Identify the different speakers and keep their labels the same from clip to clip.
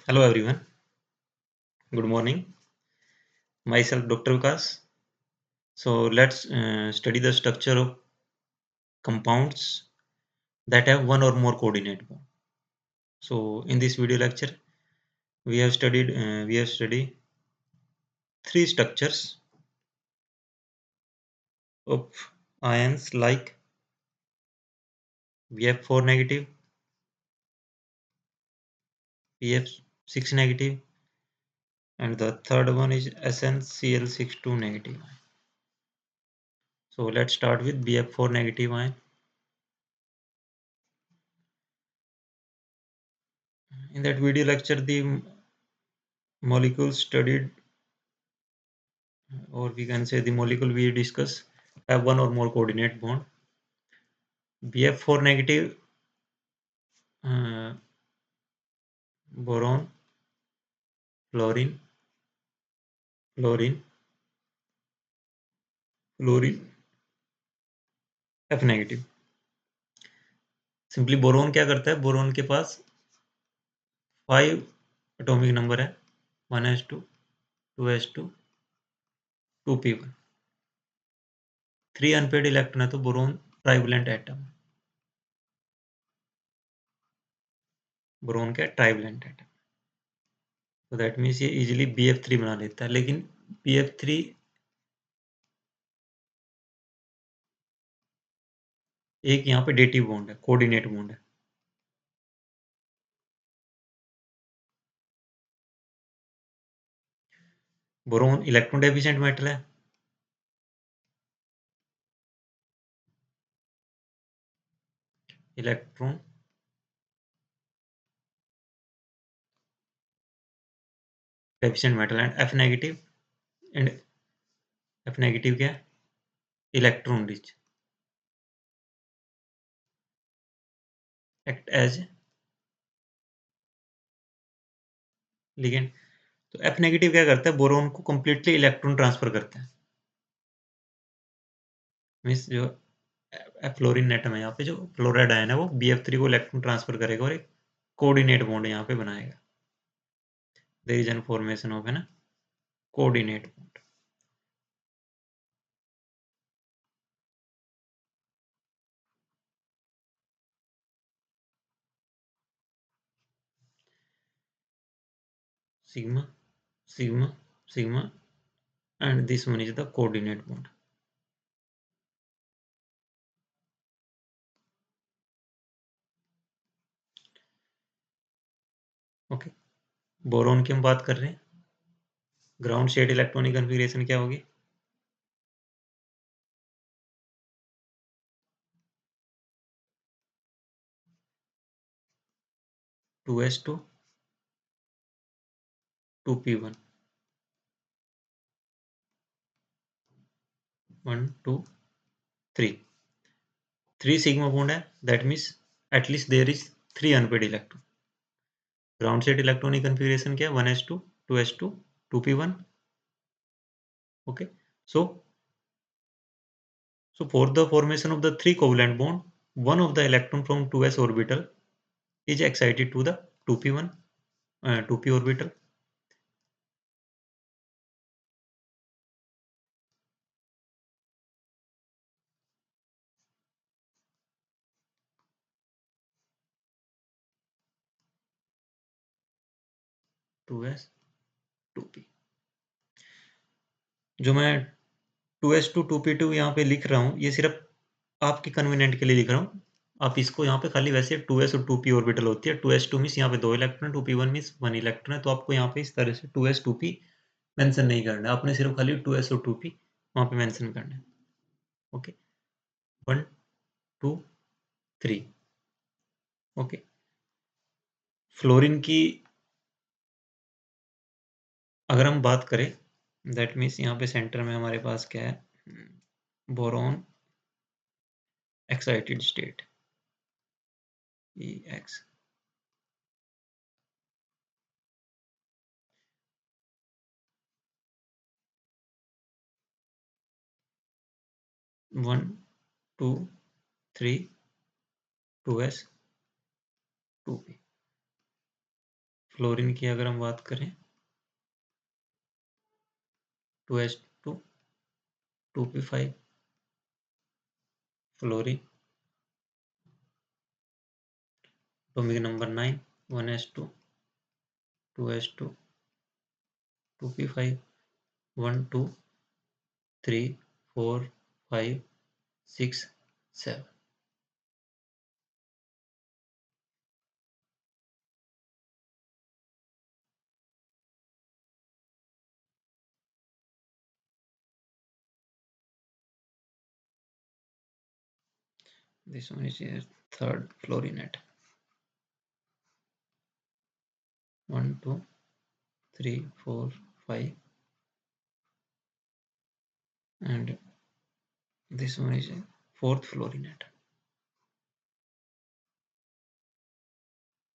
Speaker 1: Hello everyone, good morning. Myself Dr. Vikas. So let's study the structure of compounds that have one or more coordinate bond. So in this video lecture, we have studied three structures of ions like VF₄ negative, PF₆ negative, and the third one is SnCl₆² negative. So let's start with BF₄ negative ion. In that video lecture, the molecules studied, or we can say the molecule we discuss, have one or more coordinate bond. BF₄ negative, uh, boron, fluorine, fluorine, fluorine, F negative. Simply boron क्या करता है? Boron के पास 5 atomic number है, 1s2, 2s2, 2p1. 3 unpaired electron है, तो boron trivalent atom. Boron क्या है? Trivalent atom. तो दैट मीन्स ये इजीली BF3 बना लेता है, लेकिन BF3 एक यहाँ पे डेटिव बॉन्ड है, कोऑर्डिनेट बॉन्ड है. बोरोन इलेक्ट्रॉन डेफिशिएंट मेटल है. Electron deficient metal and F negative. And F negative क्या है? Electron rich, act as ligand. तो F नेगेटिव क्या करता है? बोरोन को कंप्लीटली इलेक्ट्रॉन ट्रांसफर करता है. मीन्स जो फ्लोरीन एटम है, यहाँ पे जो फ्लोराइड आयन है, वो BF3 को इलेक्ट्रॉन ट्रांसफर करेगा और एक कोऑर्डिनेट बॉन्ड यहाँ पे बनाएगा. There is an formation of, है ना, coordinate bond. Sigma, sigma, sigma, and this one is the coordinate bond. Okay, boron की हम बात कर रहे हैं. ग्राउंड स्टेट इलेक्ट्रॉनिक कन्फिगरेशन क्या होगी? Two s two, 2p1, 1 2 3. 3 sigma bond है, that means at least there is 3 unpaired electron. Ground state electronic configuration क्या है? 1s2, 2s2, 2p1. Okay, so for the formation of the 3 covalent bond, one of the electron from 2s orbital is excited to the 2p1, 2p orbital. Two S, 2p. जो मैं 2s2, 2p2 यहाँ पे लिख रहा हूँ, ये सिर्फ आपके कन्वीनियंट के लिए लिख रहा हूँ. आप इसको यहाँ पे खाली, वैसे 2s और 2p ऑर्बिटल होती है. 2s2 मीन्स यहाँ पे 2 इलेक्ट्रॉन, 2p1 मीन्स 1 इलेक्ट्रॉन है. तो आपको यहाँ पे इस तरह से 2s 2p मेंशन नहीं करना है, आपने सिर्फ खाली 2s और 2p वहाँ पे मेंशन करना है. ओके, 1 2 3. ओके, फ्लोरीन की अगर हम बात करें, दैट मीन्स यहाँ पे सेंटर में हमारे पास क्या है? Boron excited state, EX. One two three, 2s 2p. Fluorine की अगर हम बात करें 2s2 2p5 fluorine atomic number 9 1s2 2s2 2p5 1 2 3 4 5 6 7 this one is here third fluorinate 1 2 3 4 5 and this one is fourth fluorinate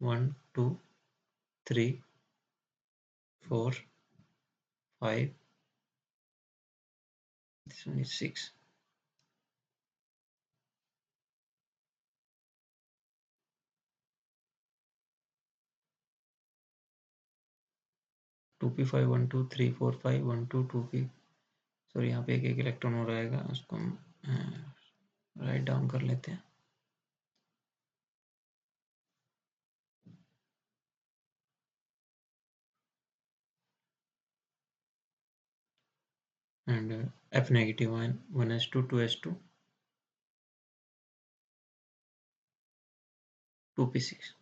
Speaker 1: 1 2 3 4 5 this one is 6 2p5 1 2 3 4 5 1 2 2p sorry यहाँ पे एक electron हो रहेगा उसको हम राइट डाउन कर लेते हैं and F negative ion 1s2 2s2 2p6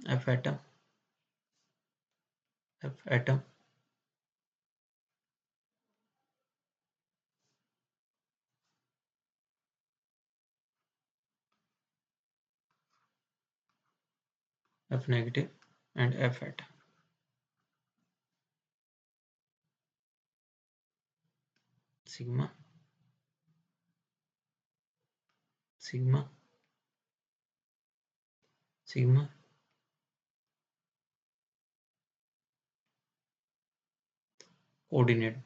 Speaker 1: F atom F atom F negative and F atom sigma sigma sigma coordinate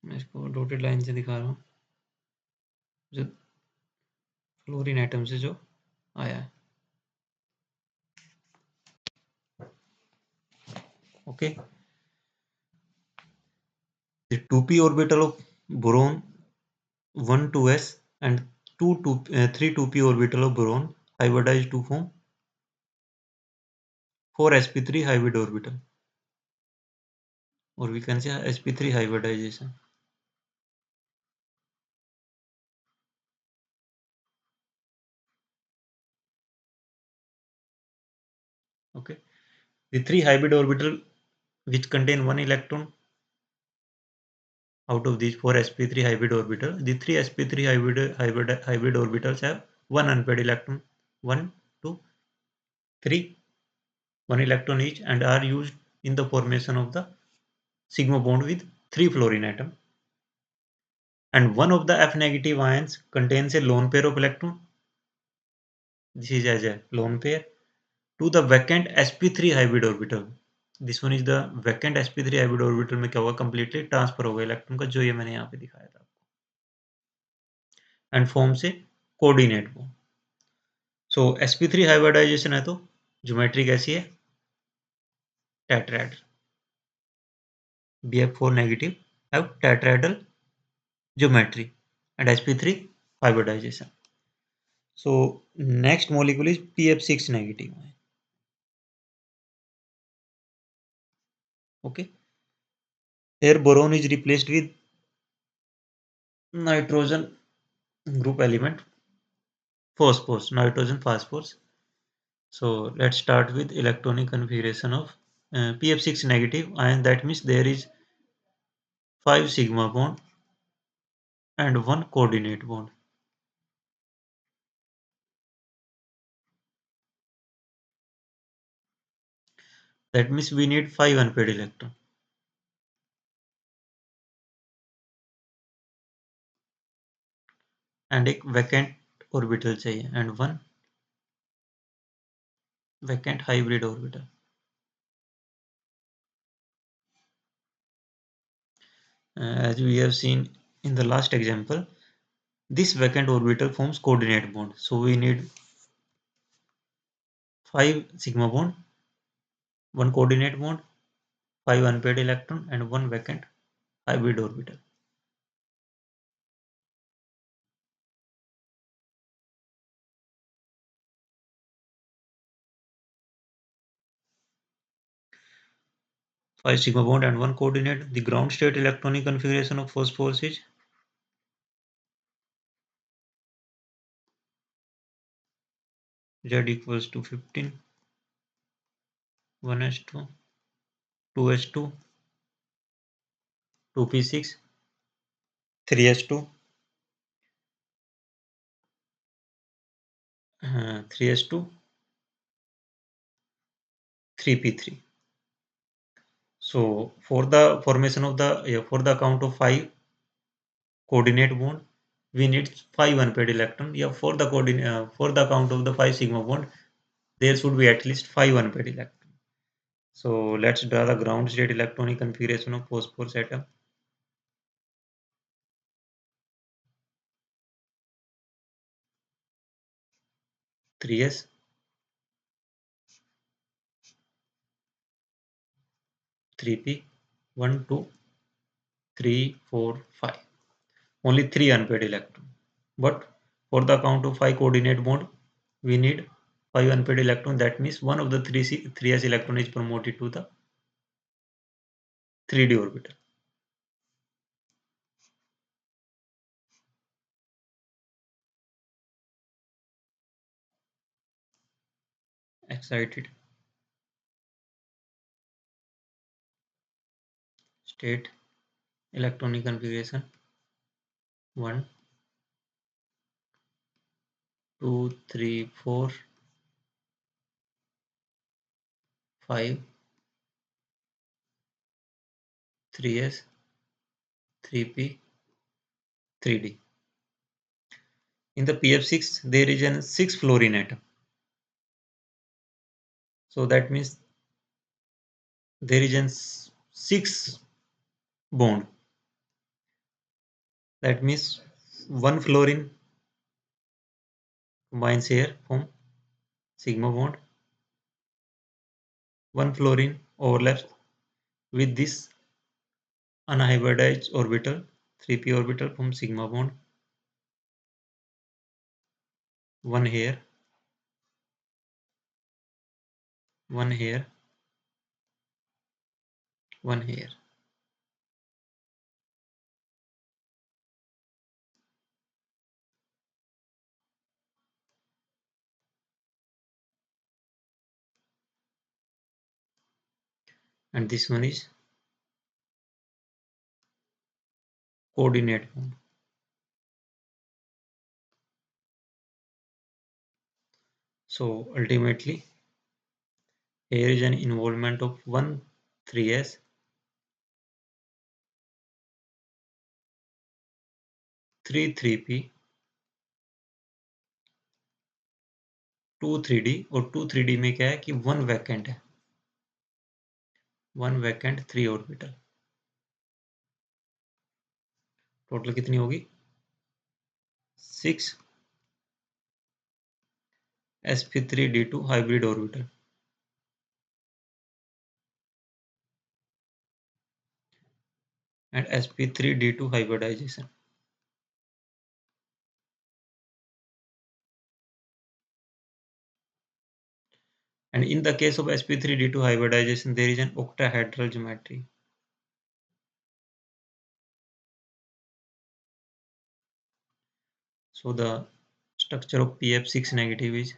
Speaker 1: मैं इसको डॉटेड लाइन से दिखा रहा हूँ जो फ्लोरीन एटम से जो आया है okay the 2p orbital of boron 1 2s and 3 2p orbital of boron hybridized to form 4 sp3 hybrid orbital or we can say sp3 hybridization okay the 3 hybrid orbital which contain 1 electron out of these 4 sp3 hybrid orbital the 3 sp3 hybrid orbitals have one unpaired electron 1 2 3 1 electron each and are used in the formation of the sigma bond with 3 fluorine atom and one of the F negative ions contains a lone pair of electron this is as a lone pair to the vacant sp3 hybrid orbital this one is the vacant sp3 hybrid orbital में क्या होगा completely transfer होगा electron का जो ये मैंने यहाँ पे दिखाया था and forms a coordinate bond so sp3 hybridization है तो ज्योमेट्री कैसी है tetrahedral BF₄ negative have tetrahedral geometry and sp3 hybridization so next molecule is PF₆ negative okay here boron is replaced with nitrogen group element phosphorus nitrogen phosphorus so let's start with electronic configuration of PF₆ negative ion that means there is 5 sigma bond and 1 coordinate bond that means we need 5 unpaired electron and एक vacant orbital चाहिए and 1 vacant hybrid orbital As we have seen in the last example, this vacant orbital forms coordinate bond. So we need 5 sigma bond, 1 coordinate bond, 5 unpaired electron, and 1 vacant hybrid orbital. Five sigma bond and 1 coordinate. The ground state electronic configuration of phosphorus is Z equals to 15, 1s2, 2s2, 2p6, 3s2, 3s2, 3p3. So for the formation of the for the count of 5 coordinate bond, we need 5 unpaired electron. Yeah, for the for the count of the 5 sigma bond, there should be at least 5 unpaired electron. So let's draw the ground state electronic configuration of phosphorus atom. 3s, 3p, 1, 2, 3, 4, 5. Only 3 unpaired electron. But for the count of 5 coordinate bond, we need 5 unpaired electron. That means one of the 3s electron is promoted to the 3d orbital. Excited. State electronic configuration 1, 2, 3, 4, 5, 3s, 3p, 3d. In the PF₆ there is a 6 fluorine atom. So that means there is a 6 bond. That means one fluorine combines here from sigma bond. One fluorine overlaps with this unhybridized orbital, 3p orbital from sigma bond. One here, one here, one here. And this one is coordinate bond. So ultimately, here is an involvement of 1 3s, 3 3p, 2 3d और 2 3d में क्या है कि 1 vacant है, 1 vacant 3 orbital. Total कितनी होगी 6 sp3d2 hybrid orbital and sp3d2 hybridization. And in the case of sp3d2 hybridization, there is an octahedral geometry. So the structure of PF₆ negative is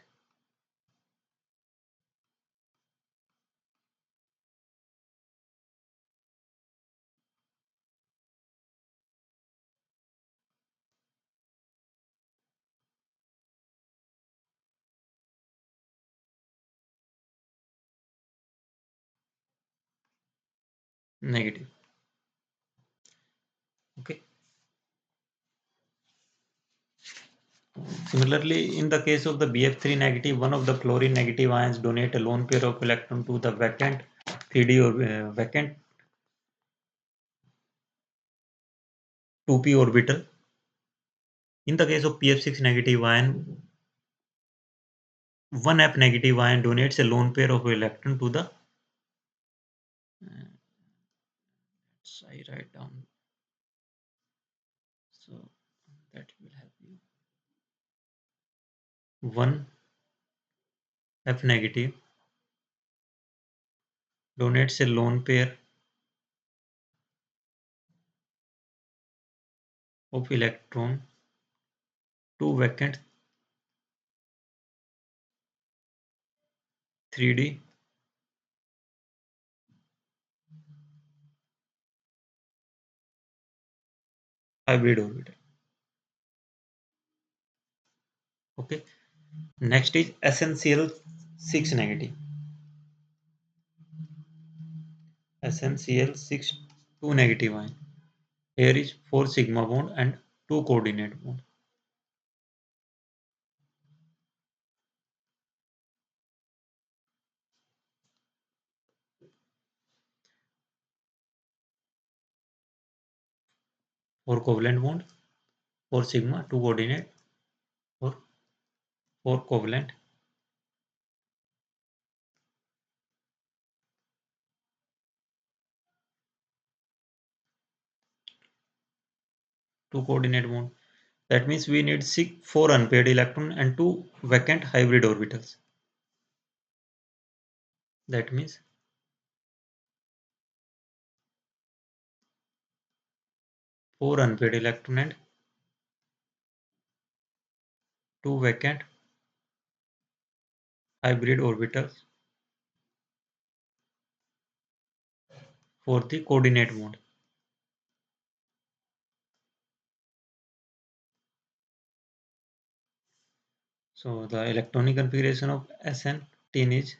Speaker 1: negative. Okay. Similarly, in the case of the BF₃ negative, one of the fluorine negative ions donate a lone pair of electron to the vacant 3D or vacant 2p orbital. In the case of PF₆ negative ion, one F negative ion donates a lone pair of electron to the I write down so that will help you. One F negative donates a lone pair of electron to vacant 3d hybrid orbital. Okay. Next is SnCl₆ negative. SnCl₆2 negative ion. Here is 4 sigma bond and 2 coordinate bond. Four covalent bond, 4 sigma, 2 coordinate, or 4 covalent. Two coordinate bond. That means we need 4 unpaired electron and 2 vacant hybrid orbitals. That means 4 unpaired electron and 2 vacant hybrid orbitals for the coordinate bond. So the electronic configuration of SN10 is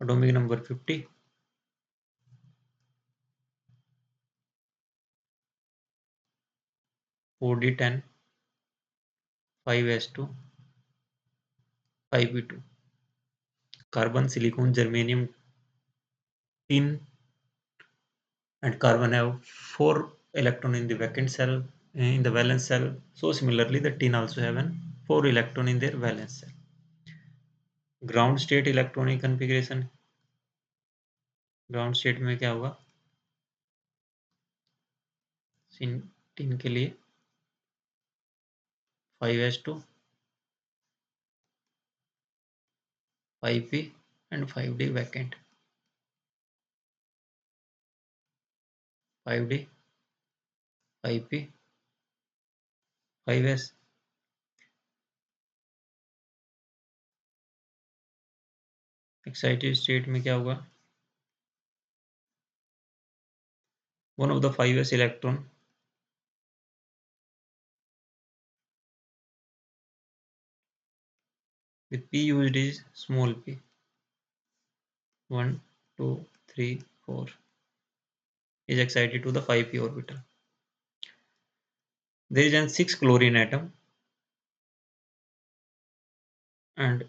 Speaker 1: atomic number 50, 4d10, 5s2, 5p2. Carbon, silicon, germanium, tin and carbon have 4 electron in the vacant cell in the valence cell. So similarly the tin also have an 4 electron in their valence cell. Ground state electronic configuration. Ground state में क्या होगा? Tin के लिए 5s2, 5p and 5d vacant. 5d, 5p, 5s. Excited state में क्या होगा? One of the 5s electron with p used is small p. 1, 2, 3, 4 is excited to the 5p orbital. There is an 6 chlorine atom, and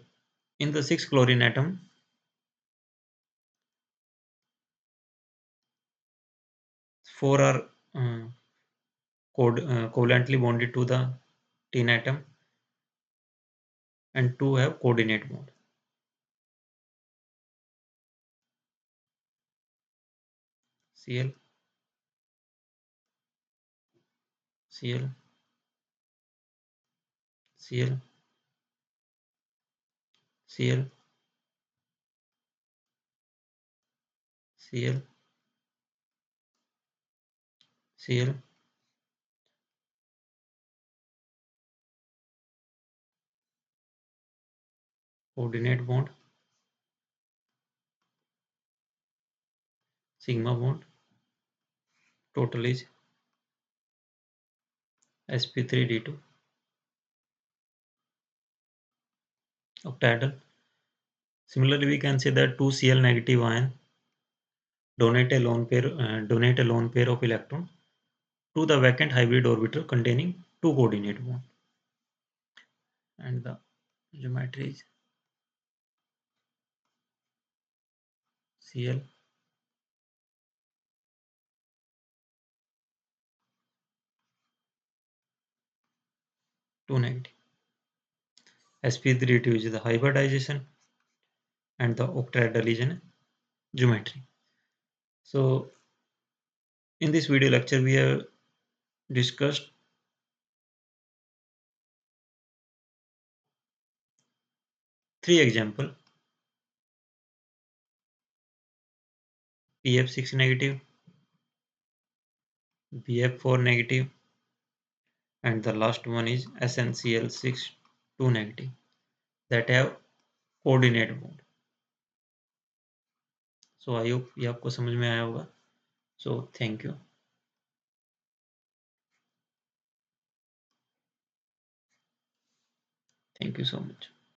Speaker 1: in the 6 chlorine atom 4 are covalently bonded to the tin atom and 2 have coordinate bond. Cl, Cl, Cl, Cl, Cl, Cl, coordinate bond, sigma bond, total is sp3d2, octahedral. Similarly, we can say that 2 Cl negative ion donate a lone pair of electron to the vacant hybrid orbital containing 2 coordinate bond, and the geometry is Cl, 2 negative. sp3 is the hybridization and the octahedral geometry. So in this video lecture we have discussed three examples: PF₆ negative, BF₄ negative, and the last one is SnCl₆² negative that have coordinate bond. So I hope ये आपको समझ में आया होगा. So thank you. Thank you so much.